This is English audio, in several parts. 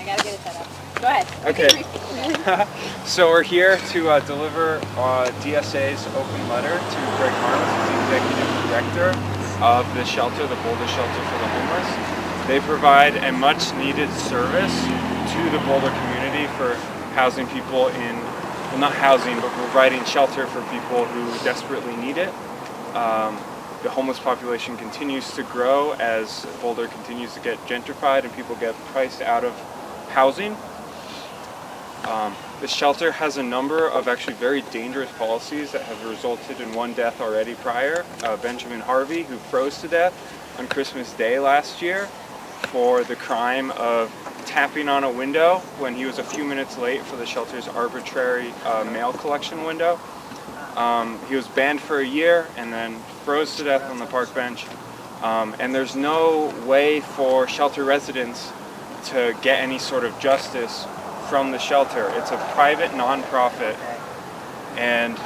I gotta get it set up. Go ahead. Okay. So we're here to deliver DSA's open letter to Greg Harms, the executive director of the shelter, the Boulder Shelter for the Homeless. They provide a much-needed service to the Boulder community for housing people in, well, not housing, but providing shelter for people who desperately need it. The homeless population continues to grow as Boulder continues to get gentrified and people get priced out of housing. The shelter has a number of actually very dangerous policies that have resulted in one death already prior. Benjamin Harvey, who froze to death on Christmas Day last year for the crime of tapping on a window when he was a few minutes late for the shelter's arbitrary mail collection window. He was banned for a year and then froze to death on the park bench. And there's no way for shelter residents to get any sort of justice from the shelter. It's a private nonprofit, and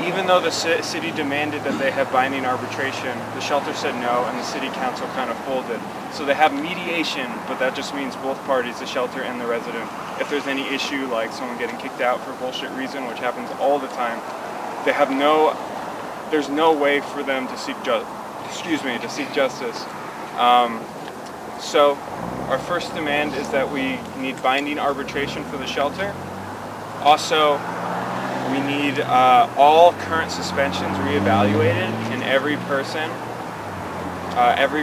even though the city demanded that they have binding arbitration, the shelter said no, and the city council kind of folded. So they have mediation, but that just means both parties, the shelter and the resident, if there's any issue like someone getting kicked out for bullshit reason, which happens all the time, there's no way for them to seek justice. So our first demand is that we need binding arbitration for the shelter. Also, we need all current suspensions reevaluated, and every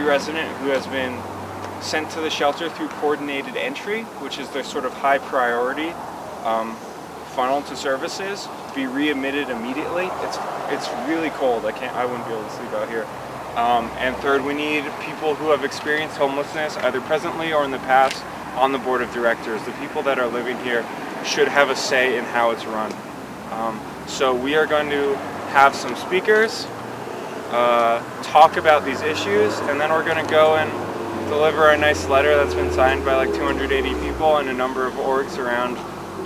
resident who has been sent to the shelter through coordinated entry, which is their sort of high priority funnel to services, be readmitted immediately. It's really cold. I wouldn't be able to sleep out here. And third, we need people who have experienced homelessness, either presently or in the past, on the board of directors. The people that are living here should have a say in how it's run. So we are going to have some speakers talk about these issues, and then we're going to go and deliver a nice letter that's been signed by like 280 people and a number of orgs around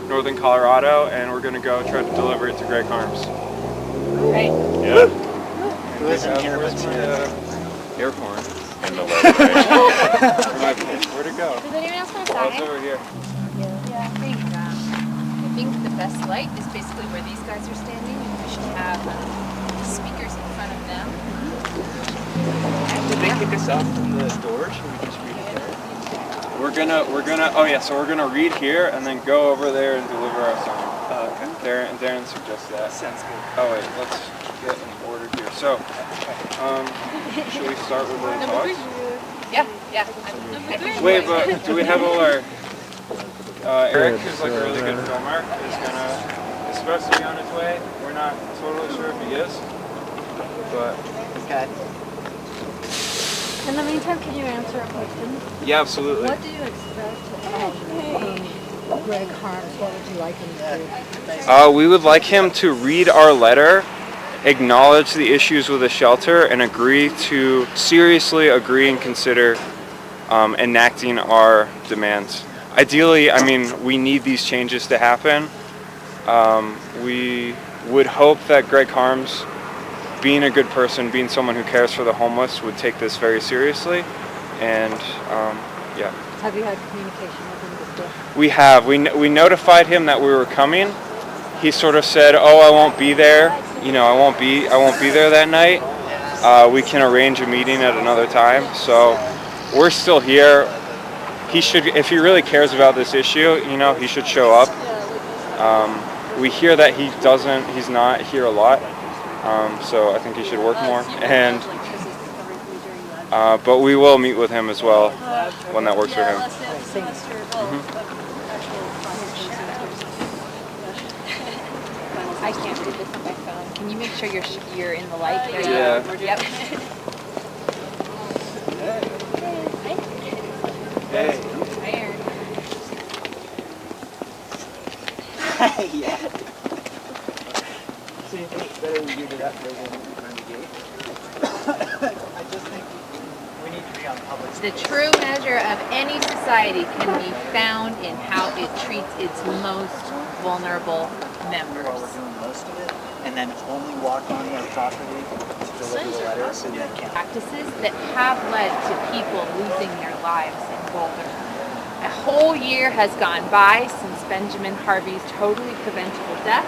northern Colorado, and we're going to go try to deliver it to Greg Harms. Great. Yeah. Who isn't here but air horn. and the letter, right? Where'd it go? Does anyone else want to Oh, sign it's it? over here. Yeah, I think the best light is basically where these guys are standing, and we should have speakers in front of them. Did they kick us out from the door? Should we just read it there? So we're gonna read here and then go over there and deliver our sign. Okay. Darren suggests that. Sounds good. Oh wait, let's get in order here. So, should we start with the talks? Yeah. Wait, but do we have all our? Eric, who's like a really good filmer, is supposed to be on his way. We're not totally sure if he is, but Okay. In the meantime, can you answer a question? yeah, absolutely. What do you expect from Greg Harms? What would you like him to do? We would like him to read our letter, acknowledge the issues with the shelter, and seriously agree and consider enacting our demands. Ideally, we need these changes to happen. We would hope that Greg Harms, being a good person, being someone who cares for the homeless, would take this very seriously. And yeah. Have you had communication with him before? We have. We notified him that we were coming. He sort of said, "Oh, I won't be there. I won't be there that night. We can arrange a meeting at another time." So we're still here. He should, if he really cares about this issue, he should show up. We hear that he's not here a lot. So I think he should work more. And but we will meet with him as well when that works for him. I can't read this on my phone. Can you make sure you're in the light? There you Yeah. go. Yep. Hey. Hi, Aaron. Yeah. So you think it's better we give it up there than behind the gate? I just think we need to be on public The space. true measure of any society can be found in how it treats its most vulnerable members. While we're doing most of it. and then only walk on their property to deliver the letters and then count. Practices that have led to people losing their lives in Boulder. A whole year has gone by since Benjamin Harvey's totally preventable death,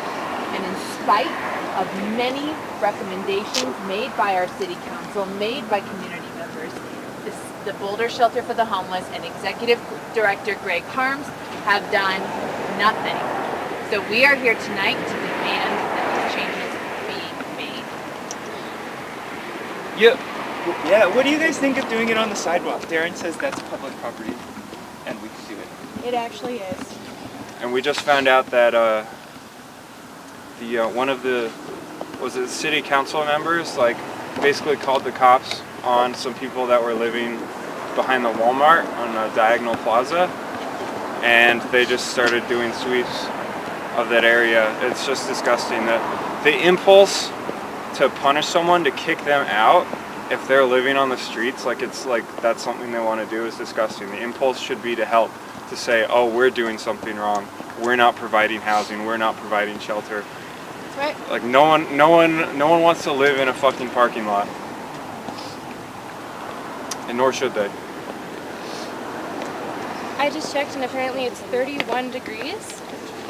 and in spite of many recommendations made by our city council, made by community members, the Boulder Shelter for the Homeless and Executive Director Greg Harms have done nothing. So we are here tonight to demand that the changes be made. Yeah, what do you guys think of doing it on the sidewalk? Darren says that's public property and we can do it. It actually is. And we just found out that one of the city council members like basically called the cops on some people that were living behind the Walmart on a diagonal plaza, and they just started doing sweeps of that area. It's just disgusting. The impulse to punish someone, to kick them out if they're living on the streets, like it's like that's something they want to do, is disgusting. The impulse should be to help, to say, oh, we're doing something wrong, we're not providing housing, we're not providing shelter. That's right. Like no one wants to live in a fucking parking lot. And nor should they. I just checked and apparently it's 31 degrees.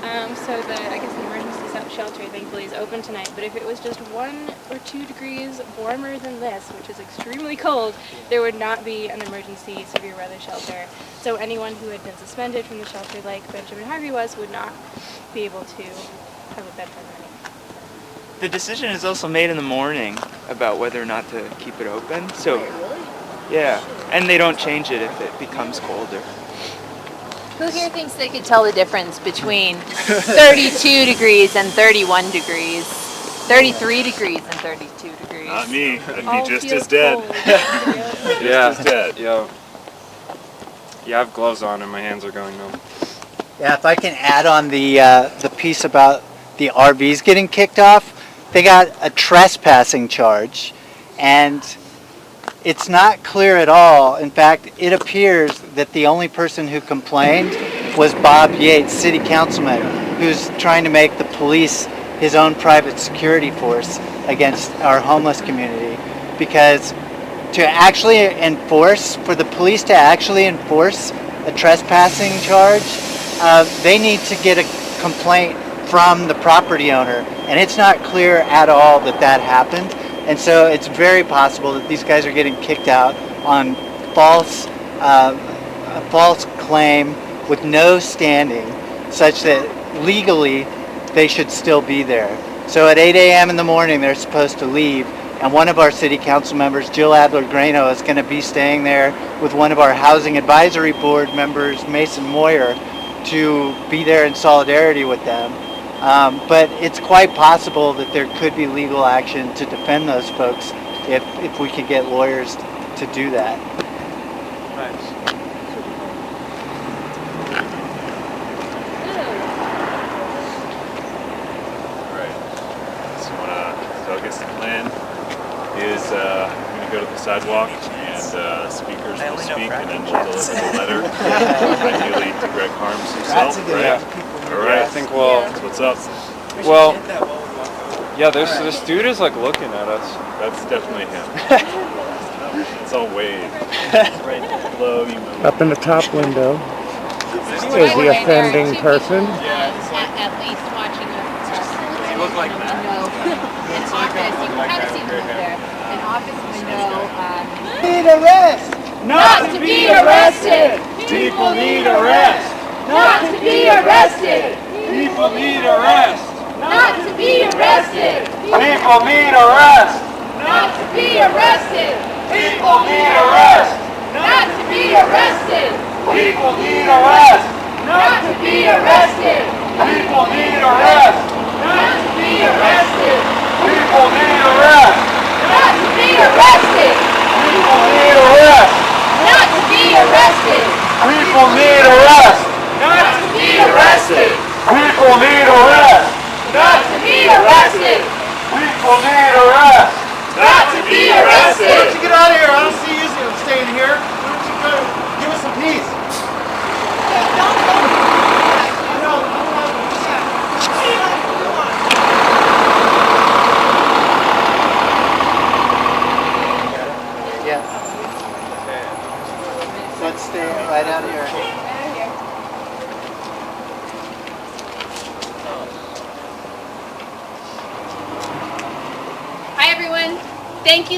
So I guess the emergency shelter thankfully is open tonight. But if it was just 1 or 2 degrees warmer than this, which is extremely cold, there would not be an emergency severe weather shelter. So anyone who had been suspended from the shelter like Benjamin Harvey was would not be able to have a bed for the night. The decision is also made in the morning about whether or not to keep it open. So, yeah, and they don't change it if it becomes colder. Who here thinks they could tell the difference between 32 degrees and 31 degrees, 33 degrees and 32 degrees? Not me. I'd All be just feel as dead. cold. Yeah, Just as dead. yeah. Yeah, I have gloves on and my hands are going numb. Yeah, if I can add on the piece about the RVs getting kicked off, they got a trespassing charge, and it's not clear at all. In fact, it appears that the only person who complained was Bob Yates, city councilman, who's trying to make the police his own private security force against our homeless community. Because to actually enforce, for the police to actually enforce a trespassing charge, they need to get a complaint from the property owner, and it's not clear at all that that happened. And so it's very possible that these guys are getting kicked out on a false claim with no standing, such that legally they should still be there. So at 8 a.m. in the morning they're supposed to leave, and one of our city council members, Jill Adler-Grano, is going to be staying there with one of our housing advisory board members, Mason Moyer, to be there in solidarity with them. But it's quite possible that there could be legal action to defend those folks if we could get lawyers to do that. Nice. Right. So I guess the plan is we're going to go to the sidewalk and speakers will speak and then we'll deliver the letter, ideally to Greg Harms himself, right? All right. I think we'll. That's what's up. Well, yeah. This dude is like looking at us. That's definitely him. It's all wave. Right. Hello, you move. Up in the top window is the offending person. At least watching us. You look like that. An office, you can kind of see them over there. An office window. Need arrest! Not to be arrested! People need arrest. Not to be arrested! People need arrest. Not to be arrested! People need arrest. Not to be arrested! People need arrest. Not to be arrested! People need arrest. Not to be arrested! People need arrest. Not to be arrested! People need arrest. Not to be arrested! People need arrest. Not to be arrested! People need arrest. Not to be arrested! People need arrest. Not to be arrested! People need arrest. Not to be arrested! Get out of here! I don't see you staying here. Why don't you go? Give us some peace.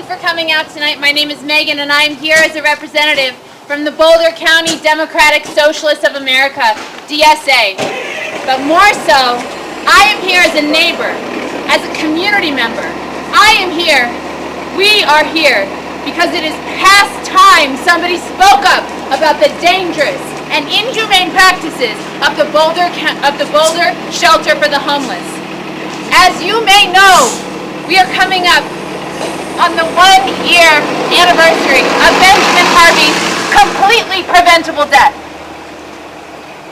you for coming out tonight. My name is Megan, and I am here as a representative from the Boulder County Democratic Socialists of America, DSA. But more so, I am here as a neighbor, as a community member. I am here, we are here, because it is past time somebody spoke up about the dangerous and inhumane practices of the Boulder Shelter for the Homeless. As you may know, we are coming up on the 1-year anniversary of Benjamin Harvey's completely preventable death.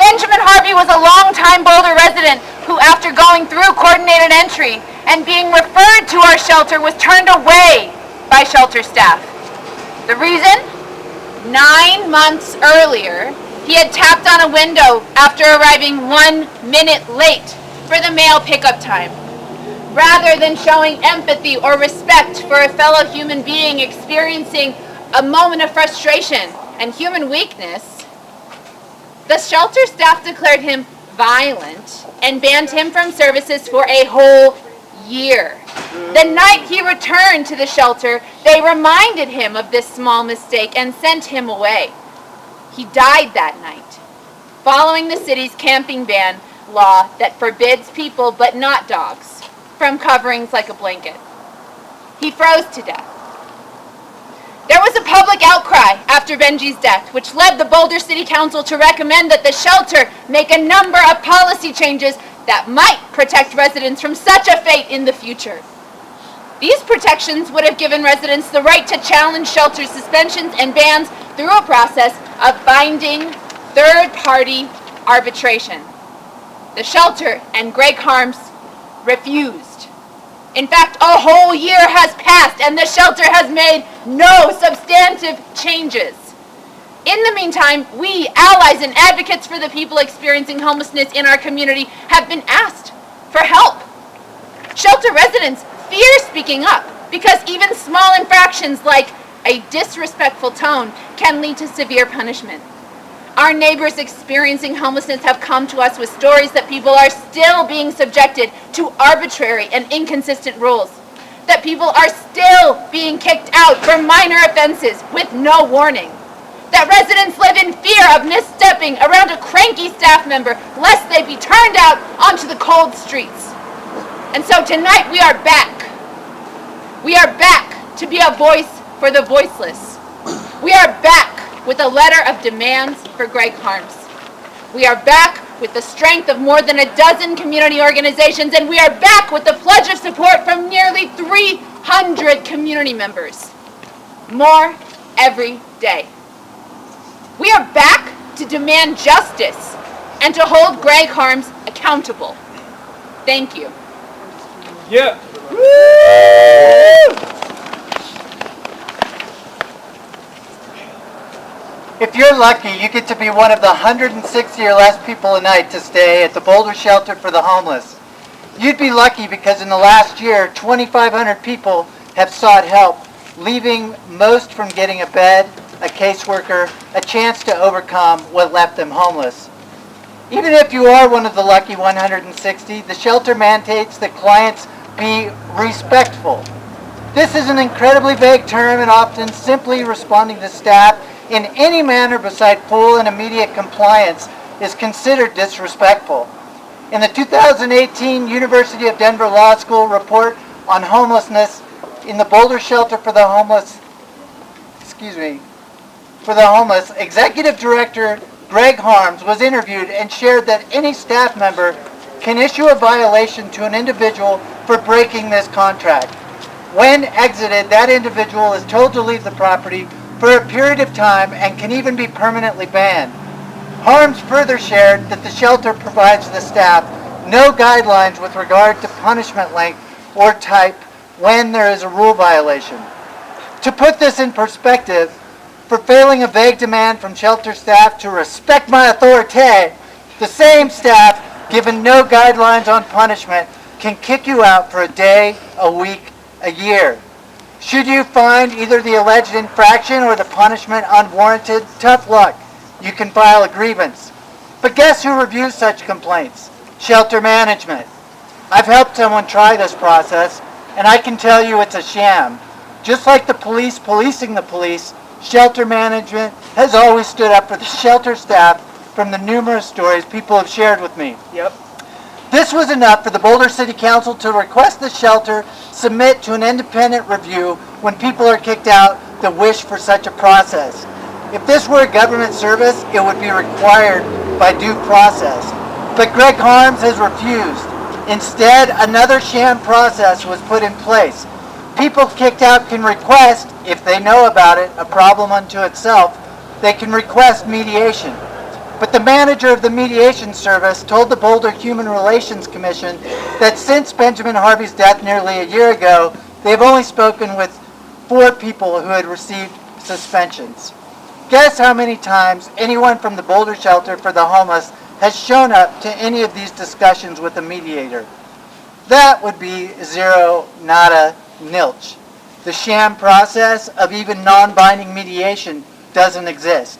Benjamin Harvey was a longtime Boulder resident who, after going through coordinated entry and being referred to our shelter, was turned away by shelter staff. The reason? 9 months earlier, he had tapped on a window after arriving 1 minute late for the mail pickup time. Rather than showing empathy or respect for a fellow human being experiencing a moment of frustration and human weakness, the shelter staff declared him violent and banned him from services for a whole year. The night he returned to the shelter, they reminded him of this small mistake and sent him away. He died that night, following the city's camping ban law that forbids people, but not dogs, from coverings like a blanket. He froze to death. There was a public outcry after Benji's death, which led the Boulder City Council to recommend that the shelter make a number of policy changes that might protect residents from such a fate in the future. These protections would have given residents the right to challenge shelter suspensions and bans through a process of binding third-party arbitration. The shelter and Greg Harms refused. In fact, a whole year has passed and the shelter has made no substantive changes. In the meantime, we, allies and advocates for the people experiencing homelessness in our community, have been asked for help. Shelter residents fear speaking up because even small infractions like a disrespectful tone can lead to severe punishment. Our neighbors experiencing homelessness have come to us with stories that people are still being subjected to arbitrary and inconsistent rules, that people are still being kicked out for minor offenses with no warning, that residents live in fear of misstepping around a cranky staff member lest they be turned out onto the cold streets. And so tonight we are back. We are back to be a voice for the voiceless. We are back with a letter of demands for Greg Harms. We are back with the strength of more than a dozen community organizations, and we are back with the pledge of support from nearly 300 community members. More every day. We are back to demand justice and to hold Greg Harms accountable. Thank you. Yeah. If you're lucky, you get to be one of the 160 or less people a night to stay at the Boulder Shelter for the Homeless. You'd be lucky because in the last year, 2,500 people have sought help, leaving most from getting a bed, a caseworker, a chance to overcome what left them homeless. Even if you are one of the lucky 160, the shelter mandates that clients be respectful. This is an incredibly vague term, and often simply responding to staff in any manner beside full and immediate compliance is considered disrespectful. In the 2018 University of Denver Law School report on homelessness in the Boulder Shelter for the Homeless, Executive Director Greg Harms was interviewed and shared that any staff member can issue a violation to an individual for breaking this contract. When exited, that individual is told to leave the property for a period of time and can even be permanently banned. Harms further shared that the shelter provides the staff no guidelines with regard to punishment length or type when there is a rule violation. To put this in perspective, for failing a vague demand from shelter staff to respect my authority, the same staff, given no guidelines on punishment, can kick you out for a day, a week, a year. Should you find either the alleged infraction or the punishment unwarranted, tough luck. You can file a grievance. But guess who reviews such complaints? Shelter management. I've helped someone try this process, and I can tell you it's a sham. Just like the police policing the police, shelter management has always stood up for the shelter staff from the numerous stories people have shared with me. Yep. This was enough for the Boulder City Council to request the shelter submit to an independent review when people are kicked out that wish for such a process. If this were a government service, it would be required by due process. But Greg Harms has refused. Instead, another sham process was put in place. People kicked out can request, if they know about it, a problem unto itself, they can request mediation. But the manager of the mediation service told the Boulder Human Relations Commission that since Benjamin Harvey's death nearly a year ago, they've only spoken with 4 people who had received suspensions. Guess how many times anyone from the Boulder Shelter for the Homeless has shown up to any of these discussions with a mediator? That would be 0, nada, nilch. The sham process of even non-binding mediation doesn't exist.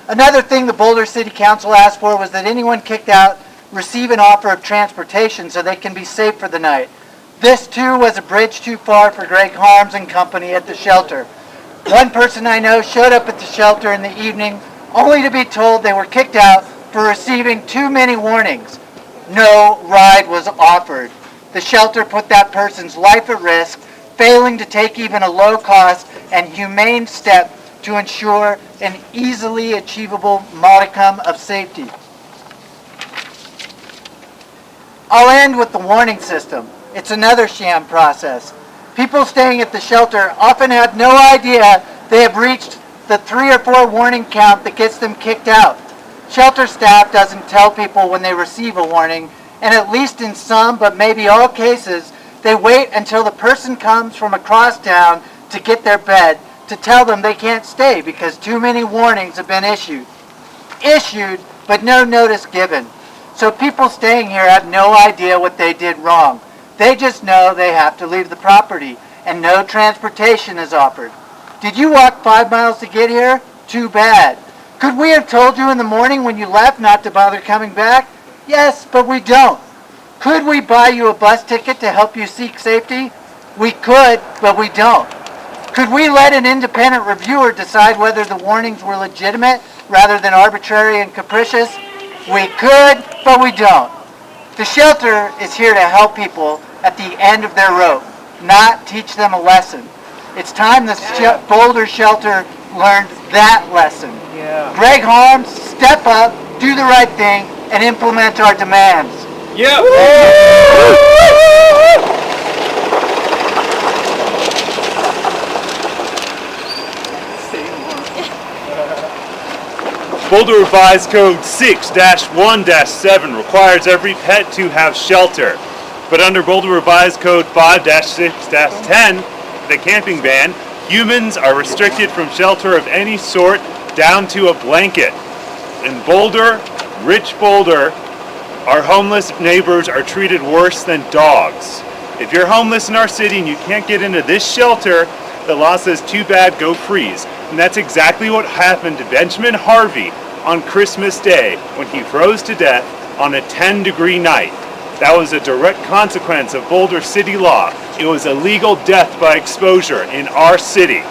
Another thing the Boulder City Council asked for was that anyone kicked out receive an offer of transportation so they can be safe for the night. This too was a bridge too far for Greg Harms and company at the shelter. One person I know showed up at the shelter in the evening only to be told they were kicked out for receiving too many warnings. No ride was offered. The shelter put that person's life at risk, failing to take even a low-cost and humane step to ensure an easily achievable modicum of safety. I'll end with the warning system. It's another sham process. People staying at the shelter often have no idea they have reached the 3 or 4 warning count that gets them kicked out. Shelter staff doesn't tell people when they receive a warning, and at least in some, but maybe all cases, they wait until the person comes from across town to get their bed to tell them they can't stay because too many warnings have been issued. Issued, but no notice given. So people staying here have no idea what they did wrong. They just know they have to leave the property, and no transportation is offered. Did you walk 5 miles to get here? Too bad. Could we have told you in the morning when you left not to bother coming back? Yes, but we don't. Could we buy you a bus ticket to help you seek safety? We could, but we don't. Could we let an independent reviewer decide whether the warnings were legitimate rather than arbitrary and capricious? We could, but we don't. The shelter is here to help people at the end of their rope, not teach them a lesson. It's time the Boulder shelter learned that lesson. Yeah. Greg Harms, step up, do the right thing, and implement our demands. Yeah. Boulder Revised Code 6-1-7 requires every pet to have shelter. But under Boulder Revised Code 5-6-10, the camping ban, humans are restricted from shelter of any sort down to a blanket. In Boulder, rich Boulder, our homeless neighbors are treated worse than dogs. If you're homeless in our city and you can't get into this shelter, the law says too bad, go freeze. And that's exactly what happened to Benjamin Harvey on Christmas Day when he froze to death on a 10-degree night. That was a direct consequence of Boulder City law. It was a legal death by exposure in our city.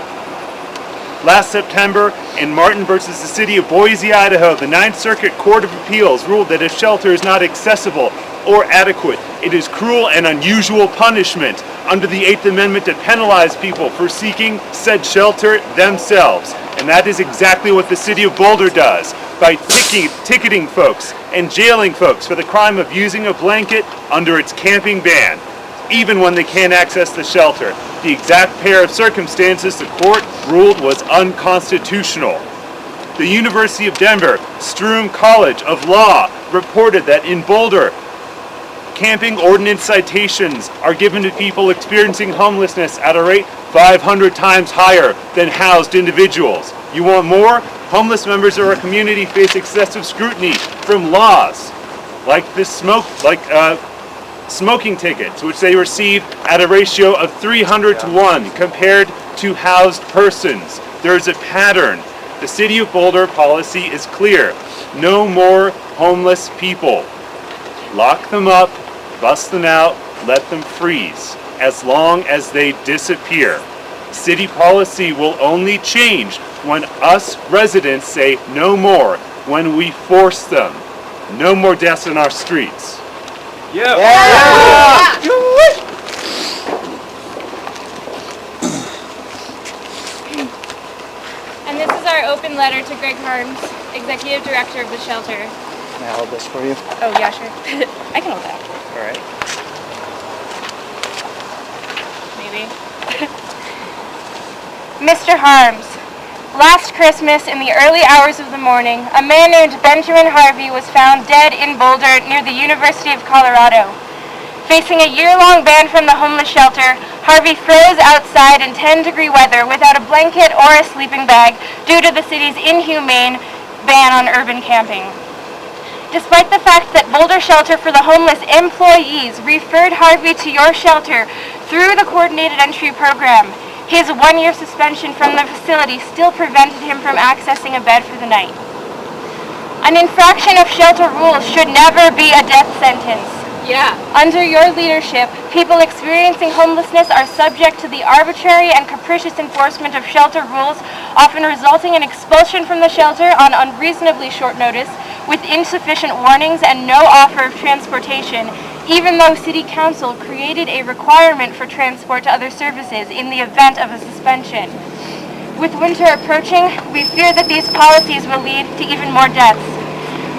Last September, in Martin versus the City of Boise, Idaho, the Ninth Circuit Court of Appeals ruled that if shelter is not accessible or adequate, it is cruel and unusual punishment under the 8th Amendment to penalize people for seeking said shelter themselves. And that is exactly what the City of Boulder does by ticketing folks and jailing folks for the crime of using a blanket under its camping ban, even when they can't access the shelter. The exact pair of circumstances the court ruled was unconstitutional. The University of Denver Stroom College of Law reported that in Boulder, camping ordinance citations are given to people experiencing homelessness at a rate 500 times higher than housed individuals. You want more? Homeless members of our community face excessive scrutiny from laws like smoking tickets, which they receive at a ratio of 300 to 1 compared to housed persons. There is a pattern. The City of Boulder policy is clear. No more homeless people. Lock them up, bust them out, let them freeze, as long as they disappear. City policy will only change when us residents say no more, when we force them. No more deaths in our streets. And this is our open letter to Greg Harms, Executive Director of the shelter. Can I hold this for you? Oh, yeah, sure. I can hold that. All right. Maybe. Mr. Harms, last Christmas in the early hours of the morning, a man named Benjamin Harvey was found dead in Boulder near the University of Colorado. Facing a year-long ban from the homeless shelter, Harvey froze outside in 10-degree weather without a blanket or a sleeping bag due to the city's inhumane ban on urban camping. Despite the fact that Boulder Shelter for the Homeless employees referred Harvey to your shelter through the Coordinated Entry Program, his one-year suspension from the facility still prevented him from accessing a bed for the night. An infraction of shelter rules should never be a death sentence. Yeah. Under your leadership, people experiencing homelessness are subject to the arbitrary and capricious enforcement of shelter rules, often resulting in expulsion from the shelter on unreasonably short notice, with insufficient warnings and no offer of transportation, even though City Council created a requirement for transport to other services in the event of a suspension. With winter approaching, we fear that these policies will lead to even more deaths.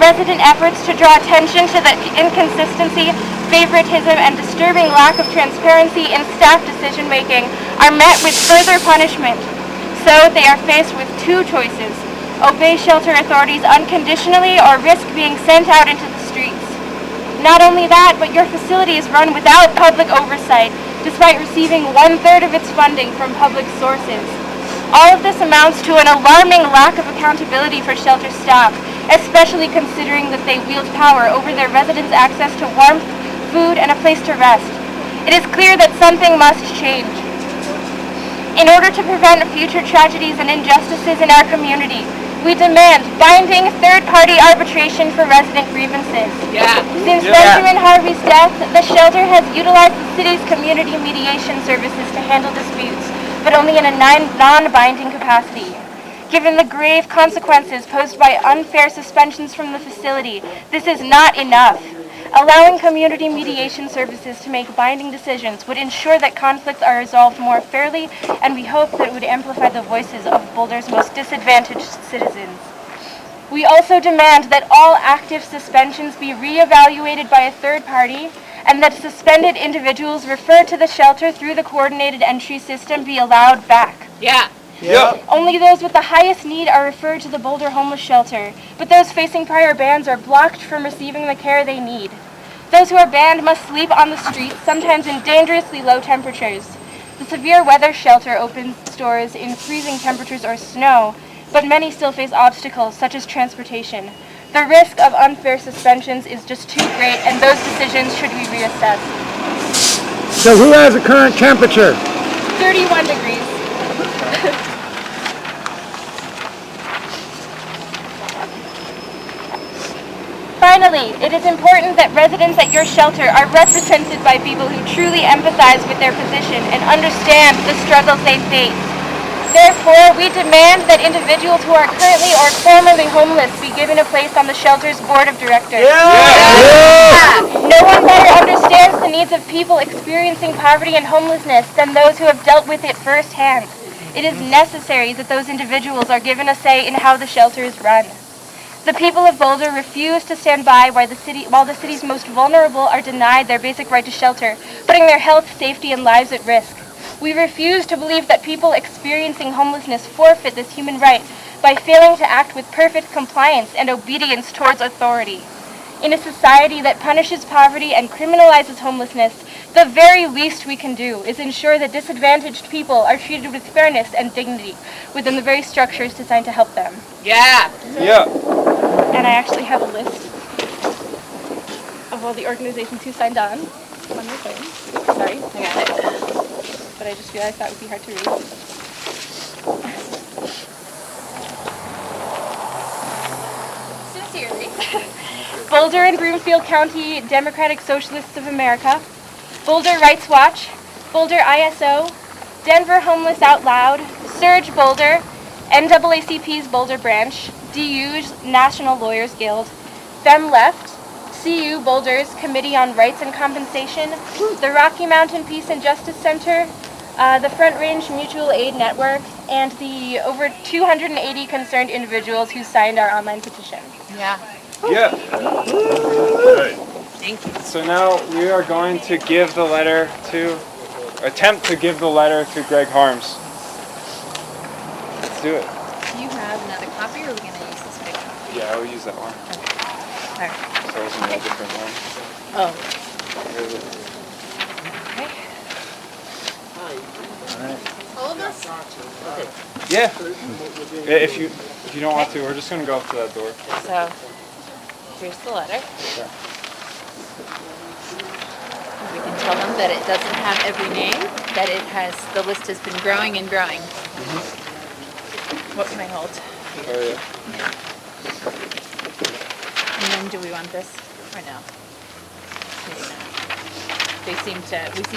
Resident efforts to draw attention to the inconsistency, favoritism, and disturbing lack of transparency in staff decision-making are met with further punishment. So they are faced with two choices: obey shelter authorities unconditionally or risk being sent out into the streets. Not only that, but your facility is run without public oversight, despite receiving 1/3 of its funding from public sources. All of this amounts to an alarming lack of accountability for shelter staff, especially considering that they wield power over their residents' access to warmth, food, and a place to rest. It is clear that something must change. In order to prevent future tragedies and injustices in our community, we demand binding third-party arbitration for resident grievances. Yeah. Since Benjamin Harvey's death, the shelter has utilized the city's community mediation services to handle disputes, but only in a non-binding capacity. Given the grave consequences posed by unfair suspensions from the facility, this is not enough. Allowing community mediation services to make binding decisions would ensure that conflicts are resolved more fairly, and we hope that it would amplify the voices of Boulder's most disadvantaged citizens. We also demand that all active suspensions be reevaluated by a third party, and that suspended individuals referred to the shelter through the coordinated entry system be allowed back. Yeah. Only those with the highest need are referred to the Boulder Homeless Shelter, but those facing prior bans are blocked from receiving the care they need. Those who are banned must sleep on the streets, sometimes in dangerously low temperatures. The severe weather shelter opens doors in freezing temperatures or snow, but many still face obstacles such as transportation. The risk of unfair suspensions is just too great, and those decisions should be reassessed. So who has the current temperature? 31 degrees. Finally, it is important that residents at your shelter are represented by people who truly empathize with their position and understand the struggles they face. Therefore, we demand that individuals who are currently or formerly homeless be given a place on the shelter's board of directors. No one better understands the needs of people experiencing poverty and homelessness than those who have dealt with it firsthand. It is necessary that those individuals are given a say in how the shelter is run. The people of Boulder refuse to stand by while the city's most vulnerable are denied their basic right to shelter, putting their health, safety, and lives at risk. We refuse to believe that people experiencing homelessness forfeit this human right by failing to act with perfect compliance and obedience towards authority. In a society that punishes poverty and criminalizes homelessness, the very least we can do is ensure that disadvantaged people are treated with fairness and dignity within the very structures designed to help them. Yeah. And I actually have a list of all the organizations who signed on your phone. Sorry, I got it. But I just realized that would be hard to read. Sincerely. Boulder and Broomfield County Democratic Socialists of America, Boulder Rights Watch, Boulder ISO, Denver Homeless Out Loud, Surge Boulder, NAACP's Boulder Branch, DU's National Lawyers Guild, Fem Left, CU Boulder's Committee on Rights and Compensation, the Rocky Mountain Peace and Justice Center, the Front Range Mutual Aid Network, and the over 280 concerned individuals who signed our online petition. Yeah. Yeah. Right. Thank you. So now we are going to give the letter attempt to give the letter to Greg Harms. Let's do it. Do you have another copy, or are we going to use this big copy? Yeah, I'll use that one. All right. So it's a different one. Oh. Here's it. Yeah. If you don't want to, we're just gonna go up to that door. So, here's the letter. Sure. We can tell them that it doesn't have every name, that the list has been growing and growing. What can I hold? Oh yeah. And then do we want this or no? Maybe not. We seem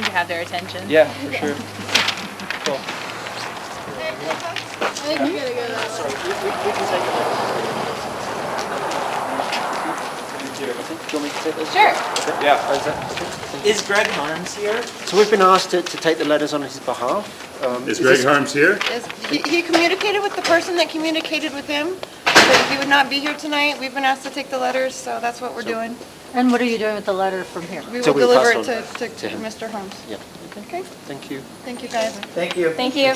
to have their attention. Yeah, for sure. Cool. Sure. Yeah. Is Greg Harms here? So we've been asked to take the letters on his behalf. Is Greg Harms here? He communicated with the person that communicated with him, that he would not be here tonight. We've been asked to take the letters, so that's what we're doing. And what are you doing with the letter from here? We So will we'll deliver pass it on to him. Mr. Holmes. Yeah. Okay, Thank you. thank you guys. Thank you. Thank you.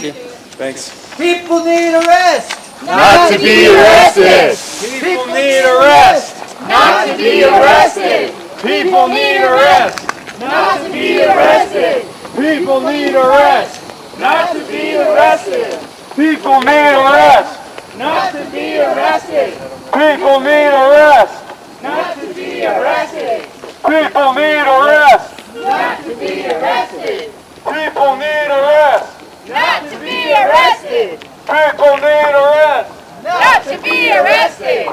Thanks. People need a rest. Not to be arrested! People need a rest. Not to be arrested. People need a rest. Not to be arrested. People need a rest. Not to be arrested. People need a rest. Not to be arrested. People need a rest. Not to be arrested. People need a rest. Not to be arrested. People need a rest. Not to be arrested. People need a rest. Not to be arrested.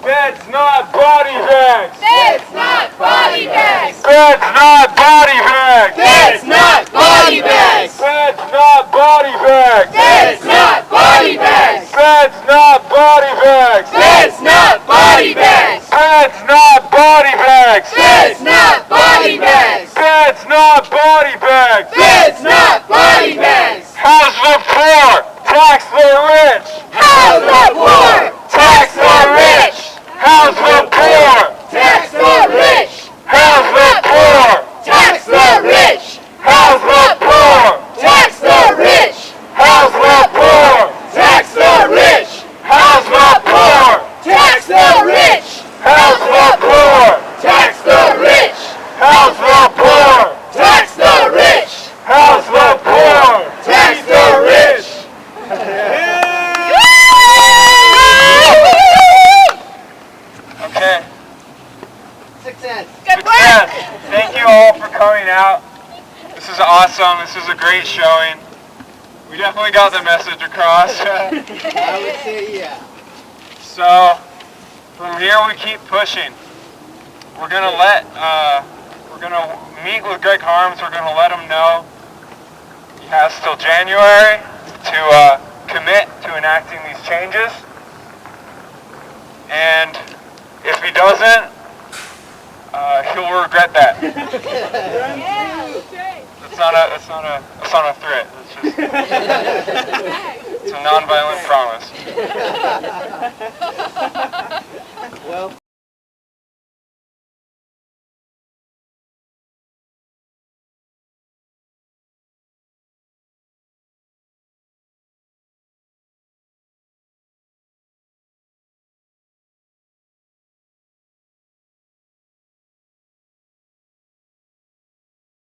Beds, not body bags. It's not body bags. Beds, not body bags. It's not body bags. Beds, not body bags. It's not body bags. Beds, not body bags. It's not body bags. Beds, not body bags. It's not body bags. Beds, not body bags. It's not body bags. House the poor, tax the rich. House the poor. Tax the rich. House the poor. Tax the rich. House the poor. Tax the rich. House the poor. Tax the rich. House the poor. Tax the rich. House the poor. Tax the rich. House the poor. Tax the rich. House the poor. Tax the rich. House the poor. Tax the rich. Okay. Success. Good work. Yes. Thank you all for coming out. This is awesome. This is a great showing. We definitely got the message across. I would say yeah. So from here we keep pushing. We're gonna meet with Greg Harms. We're gonna let him know he has till January to commit to enacting these changes. And if he doesn't, he'll regret that. It's not a threat. It's a nonviolent promise. Well.